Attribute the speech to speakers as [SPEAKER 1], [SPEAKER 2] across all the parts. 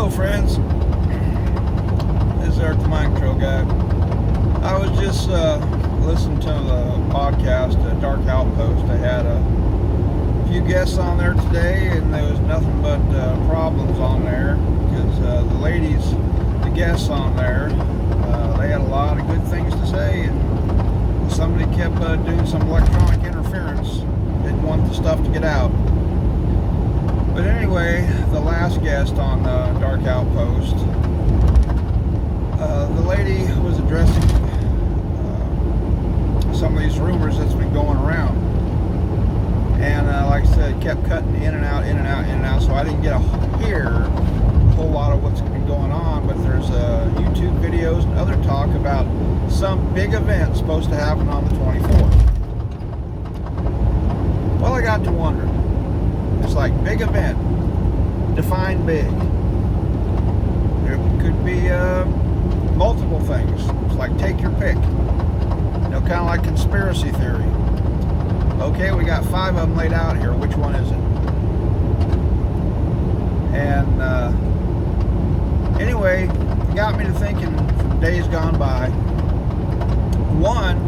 [SPEAKER 1] Hello friends, this is Eric the Mind Control Guy. I was just listening to the podcast, Dark Outpost. I had a few guests on there today, and there was nothing but problems on there, because the ladies, the guests on there, they had a lot of good things to say, and somebody kept doing some electronic interference. Didn't want the stuff to get out. But anyway, the last guest on Dark Outpost, the lady was addressing some of these rumors that's been going around. And like I said, kept cutting in and out, so I didn't get to hear a whole lot of what's been going on. But there's YouTube videos and other talk about some big event supposed to happen on the 24th. Well, I got to wondering. It's like big event. Define big. There could be multiple things. It's like take your pick. You know, kind of like conspiracy theory. Okay, we got 5 of them laid out here. Which one is it? And anyway, it got me to thinking from days gone by. One,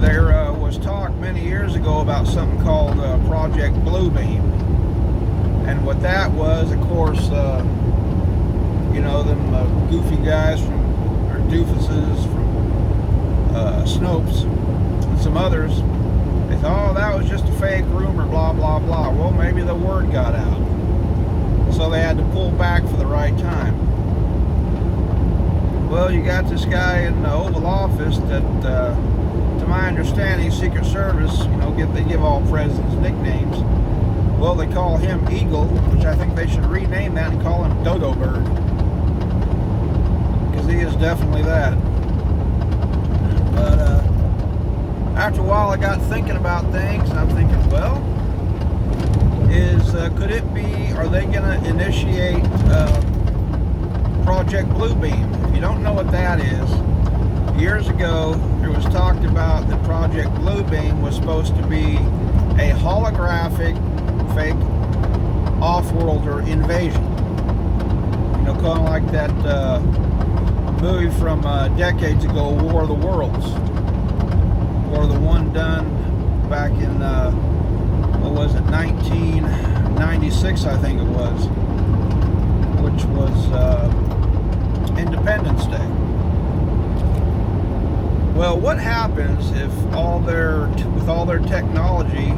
[SPEAKER 1] there was talk many years ago about something called Project Bluebeam. And what that was, of course, you know, them goofy guys or doofuses from Snopes and some others, they thought, oh, that was just a fake rumor, blah, blah, blah. Well, maybe the word got out. So they had to pull back for the right time. Well, you got this guy in the Oval Office that, to my understanding, Secret Service, you know, they give all presidents nicknames. Well, they call him Eagle, which I think they should rename that and call him Dodo Bird, because he is definitely that. But after a while, I got thinking about things, and I'm thinking, well, could it be? Are they going to initiate Project Bluebeam? If you don't know what that is, years ago, there was talked about that Project Bluebeam was supposed to be a holographic, fake, off-worlder invasion. You know, kind of like that movie from decades ago, War of the Worlds, or the one done back in, what was it, 1996, I think it was, which was Independence Day. Well, what happens if with all their technology,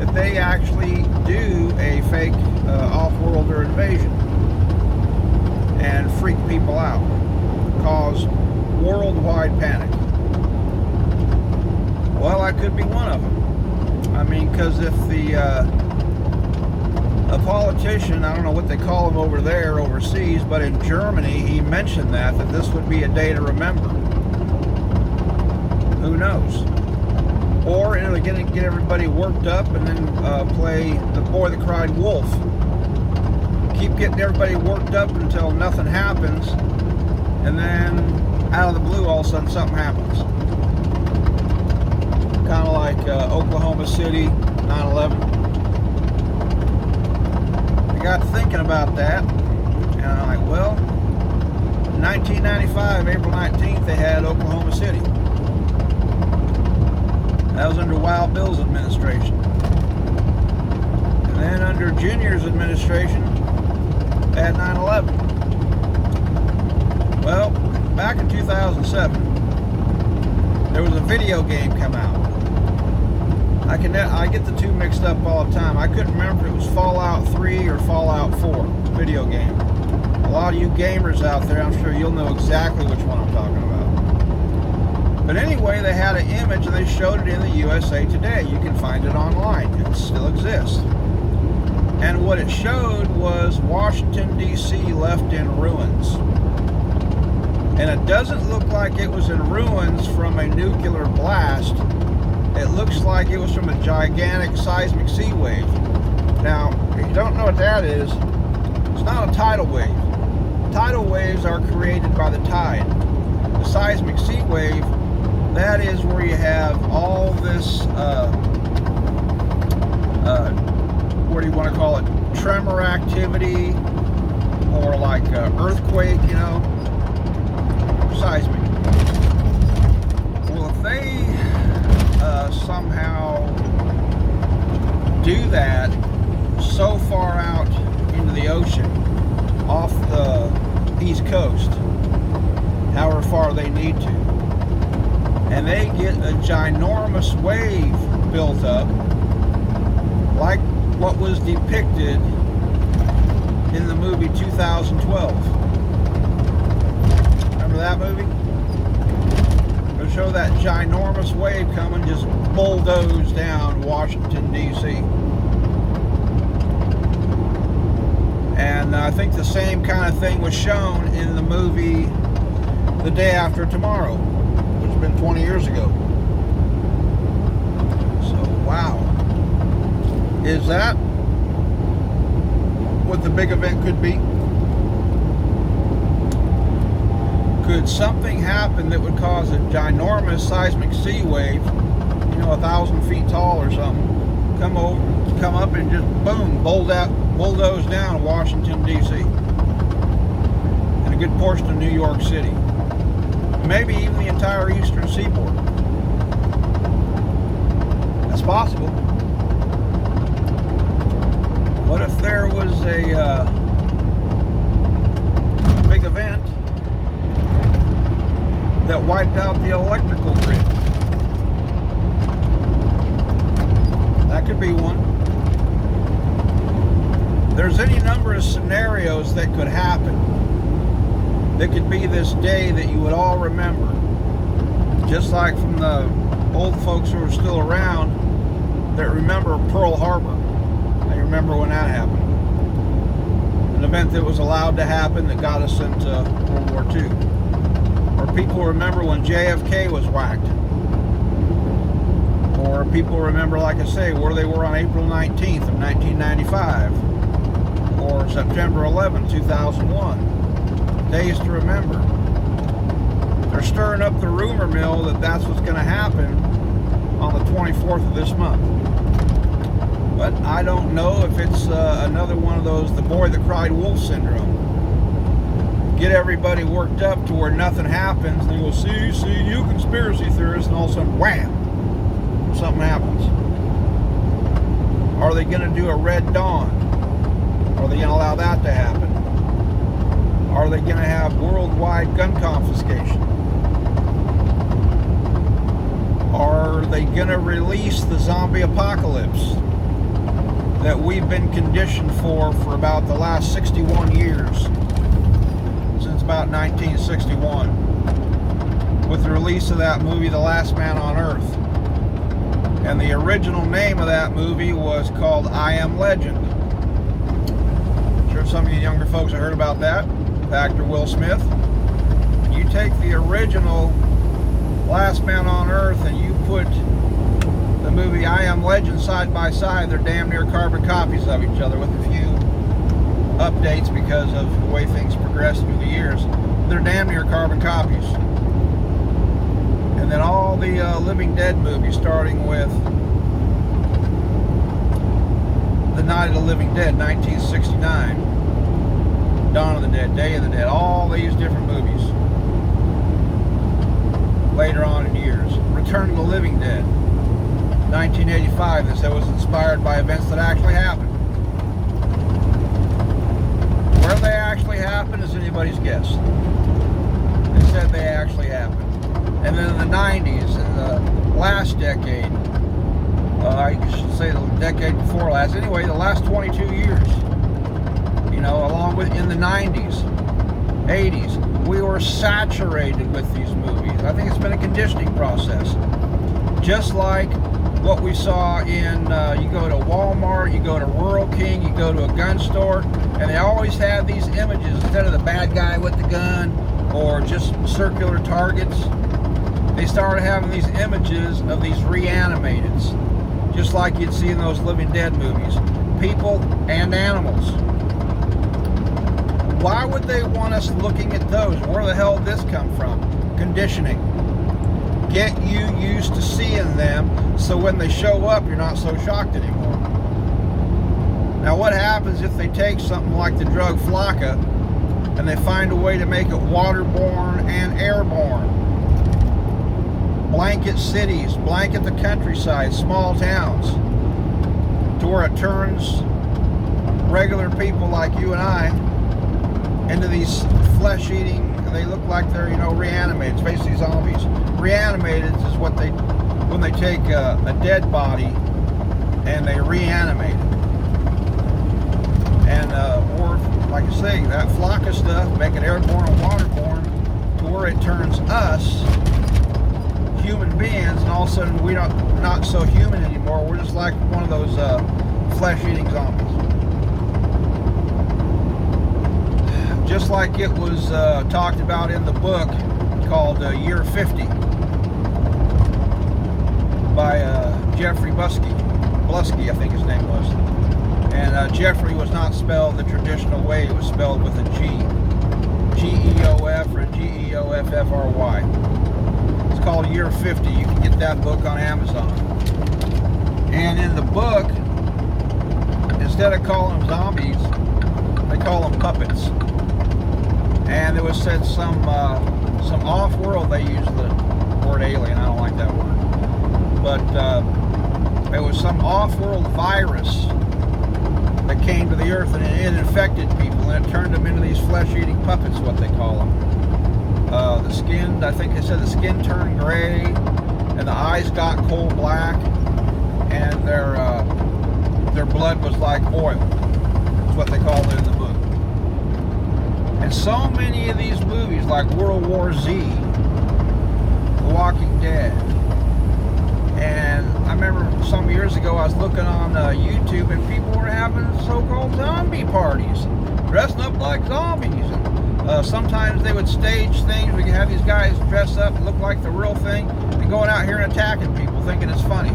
[SPEAKER 1] if they actually do a fake off-worlder invasion and freak people out, cause worldwide panic? Well, I could be one of them. I mean, because if a politician, I don't know what they call him over there, overseas, but in Germany, he mentioned that this would be a day to remember. Who knows? Or it'll get everybody worked up and then play the boy that cried wolf. Keep getting everybody worked up until nothing happens, and then out of the blue, all of a sudden something happens. Kind of like Oklahoma City, 9/11. I got thinking about that, and I'm like, well, in 1995, April 19th, they had Oklahoma City. That was under Wild Bill's administration. And then under Junior's administration, they had 9/11. Well, back in 2007, there was a video game come out. I get the two mixed up all the time. I couldn't remember if it was Fallout 3 or Fallout 4 video game. A lot of you gamers out there, I'm sure you'll know exactly which one I'm talking about. But anyway, they had an image and they showed it in the USA Today. You can find it online. It still exists. And what it showed was Washington, D.C. left in ruins. And it doesn't look like it was in ruins from a nuclear blast. It looks like it was from a gigantic seismic sea wave. Now, if you don't know what that is, it's not a tidal wave. Tidal waves are created by the tide. The seismic sea wave, that is where you have all this, what do you want to call it, tremor activity, or like earthquake, you know, seismic. Well, if they somehow do that so far out into the ocean off the East Coast, however far they need to, and they get a ginormous wave built up like what was depicted in the movie 2012. Remember that movie? They'll show that ginormous wave coming, just bulldoze down Washington, D.C. And I think the same kind of thing was shown in the movie The Day After Tomorrow, which has been 20 years ago. So, wow. Is that what the big event could be? Could something happen that would cause a ginormous seismic sea wave, you know, 1,000 feet tall or something, come up and just boom, bulldoze down Washington, D.C. and a good portion of New York City, maybe even the entire eastern seaboard? That's possible. What if there was a big event that wiped out the electrical grid? That could be one. There's any number of scenarios that could happen. That could be this day that you would all remember. Just like from the old folks who are still around that remember Pearl Harbor. I remember when that happened. An event that was allowed to happen that got us into World War II. Or people remember when JFK was whacked. Or people remember, like I say, where they were on April 19th of 1995. Or September 11th, 2001. Days to remember. They're stirring up the rumor mill that that's what's going to happen on the 24th of this month. But I don't know if it's another one of those, the boy that cried wolf syndrome. Get everybody worked up to where nothing happens, and they go, see, you conspiracy theorists, and all of a sudden, wham, something happens. Are they going to do a Red Dawn? Are they going to allow that to happen? Are they going to have worldwide gun confiscation? Are they going to release the zombie apocalypse that we've been conditioned for about the last 61 years, since about 1961, with the release of that movie, The Last Man on Earth? And the original name of that movie was called I Am Legend. I'm sure some of you younger folks have heard about that. Actor Will Smith. You take the original Last Man on Earth and you put the movie I Am Legend side by side, they're damn near carbon copies of each other with a few updates because of the way things progressed through the years. They're damn near carbon copies. And then all the Living Dead movies, starting with The Night of the Living Dead, 1969, Dawn of the Dead, Day of the Dead, all these different movies later on in years. Return of the Living Dead, 1985, that was inspired by events that actually happened. Where they actually happened is anybody's guess. They said they actually happened. And then in the 90s, in the last decade, I should say the decade before last, anyway, the last 22 years, you know, along with in the 90s, 80s, we were saturated with these movies. I think it's been a conditioning process. Just like what we saw in, you go to Walmart, you go to Rural King, you go to a gun store, and they always have these images, instead of the bad guy with the gun, or just circular targets, they started having these images of these reanimatids, just like you'd see in those Living Dead movies. People and animals. Why would they want us looking at those? Where the hell did this come from? Conditioning. Get you used to seeing them so when they show up, you're not so shocked anymore. Now, what happens if they take something like the drug Flakka and they find a way to make it waterborne and airborne. Blanket cities, blanket the countryside, small towns, to where it turns regular people like you and I into these flesh-eating, they look like they're, reanimated. It's basically zombies. Reanimated is what when they take a dead body and they reanimate it. And, or, like I say, that flock of stuff, make it airborne and waterborne, to where it turns us, human beings, and all of a sudden we're not so human anymore. We're just like one of those flesh-eating zombies. Just like it was talked about in the book called Year 50 by Jeffrey Blusky, I think his name was. And Jeffrey was not spelled the traditional way. It was spelled with a G. G-E-O-F or G-E-O-F-F-R-Y. It's called Year 50. You can get that book on Amazon. And in the book, instead of calling them zombies, they call them puppets. And it was said some off-world, they used the word alien, I don't like that word, but it was some off-world virus that came to the earth, and it infected people, and it turned them into these flesh-eating puppets, what they call them. The skin, I think they said the skin turned gray, and the eyes got coal black, and their blood was like oil. That's what they called it in the book. And so many of these movies, like World War Z, The Walking Dead, and I remember some years ago I was looking on YouTube and people were having so-called zombie parties, dressing up like zombies. And sometimes they would stage things. We could have these guys dress up and look like the real thing and going out here and attacking people, thinking it's funny.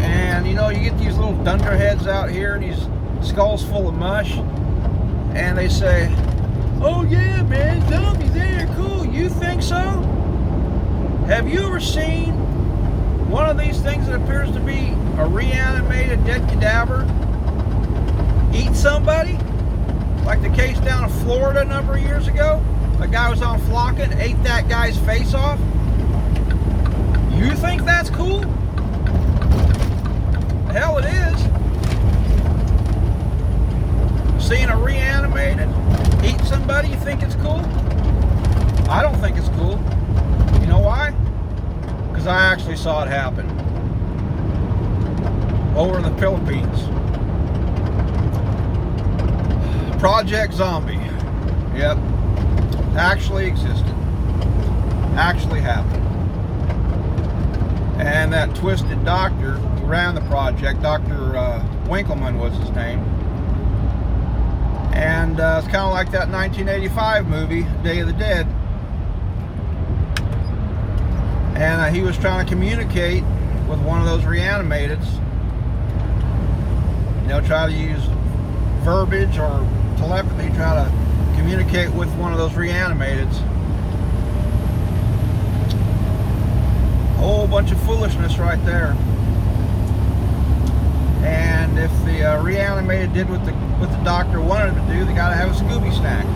[SPEAKER 1] And you get these little dunderheads out here, these skulls full of mush. And they say, "Oh yeah, man, zombies, they're cool. You think so? Have you ever seen one of these things that appears to be a reanimated dead cadaver eat somebody? Like the case down in Florida a number of years ago? A guy was on Flocka and ate that guy's face off? You think that's cool? Hell, it is. Seeing a reanimated eat somebody, you think it's cool? I don't think it's cool. You know why? Because I actually saw it happen over in the Philippines. Project Zombie. Yep. Actually existed. Actually happened. And that twisted doctor who ran the project, Dr. Winkleman was his name. And it's kind of like that 1985 movie, Day of the Dead. And he was trying to communicate with one of those reanimateds. Try to use verbiage or telepathy, try to communicate with one of those reanimateds. A whole bunch of foolishness right there. And if the reanimated did what the doctor wanted him to do, they got to have a Scooby snack.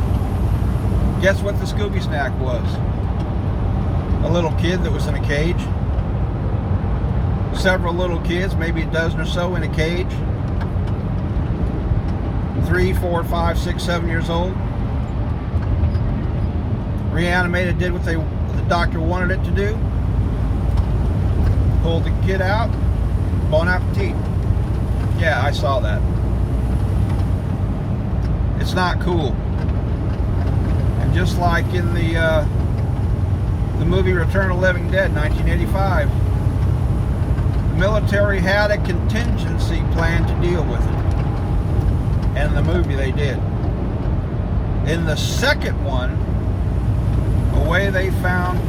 [SPEAKER 1] Guess what the Scooby snack was? A little kid that was in a cage. Several little kids, maybe a dozen or so in a cage. 3, 4, 5, 6, 7 years old. Reanimated did what the doctor wanted it to do. Pulled the kid out. Bon appetit. Yeah, I saw that. It's not cool. And just like in the movie Return of the Living Dead, 1985, the military had a contingency plan to deal with it. And in the movie they did. In the second one, a way they found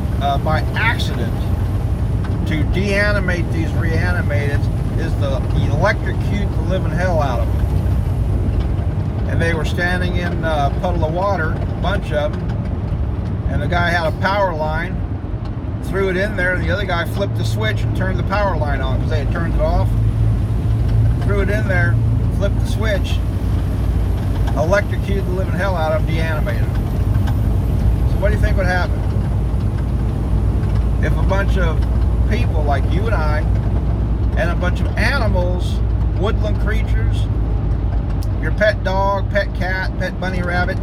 [SPEAKER 1] by accident to deanimate these reanimated is to electrocute the living hell out of them. And they were standing in a puddle of water, a bunch of them, and the guy had a power line, threw it in there, and the other guy flipped the switch and turned the power line on because they had turned it off. Threw it in there, flipped the switch, electrocuted the living hell out of them, deanimated them. So what do you think would happen if a bunch of people like you and I and a bunch of animals, woodland creatures, your pet dog, pet cat, pet bunny rabbit,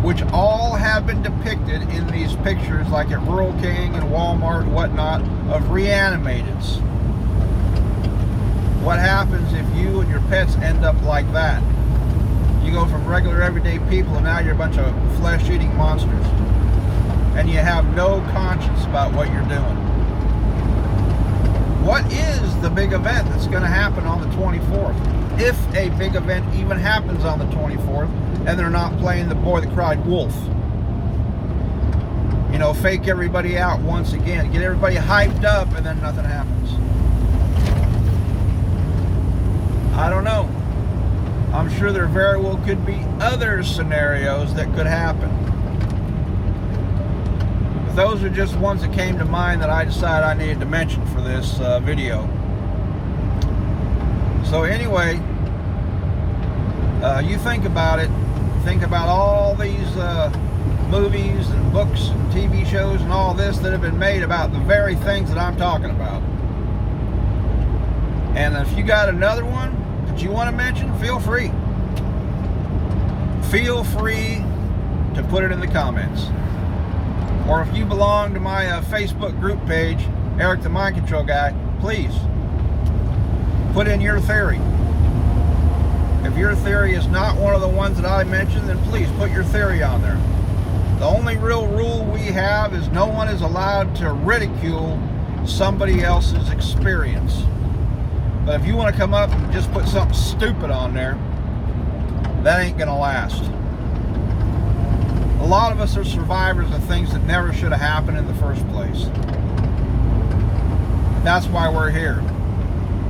[SPEAKER 1] which all have been depicted in these pictures like at Rural King and Walmart and whatnot of reanimatids. What happens if you and your pets end up like that? You go from regular everyday people and now you're a bunch of flesh-eating monsters. And you have no conscience about what you're doing. What is the big event that's going to happen on the 24th? If a big event even happens on the 24th and they're not playing the Boy That Cried Wolf. You know, fake everybody out once again. Get everybody hyped up and then nothing happens. I don't know. I'm sure there very well could be other scenarios that could happen. But those are just ones that came to mind that I decided I needed to mention for this video. So anyway, you think about it. Think about all these movies and books and TV shows and all this that have been made about the very things that I'm talking about. And if you got another one that you want to mention, feel free. Feel free to put it in the comments. Or if you belong to my Facebook group page, Eric the Mind Control Guy, please put in your theory. If your theory is not one of the ones that I mentioned, then please put your theory on there. The only real rule we have is no one is allowed to ridicule somebody else's experience. But if you want to come up and just put something stupid on there, that ain't gonna last. A lot of us are survivors of things that never should have happened in the first place. That's why we're here.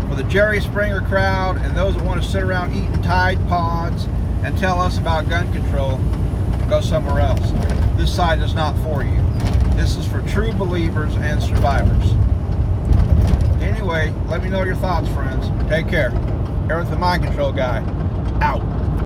[SPEAKER 1] For the Jerry Springer crowd and those that want to sit around eating Tide Pods and tell us about gun control, go somewhere else. This side is not for you. This is for true believers and survivors. Anyway, let me know your thoughts, friends. Take care. Eric the Mind Control Guy, out.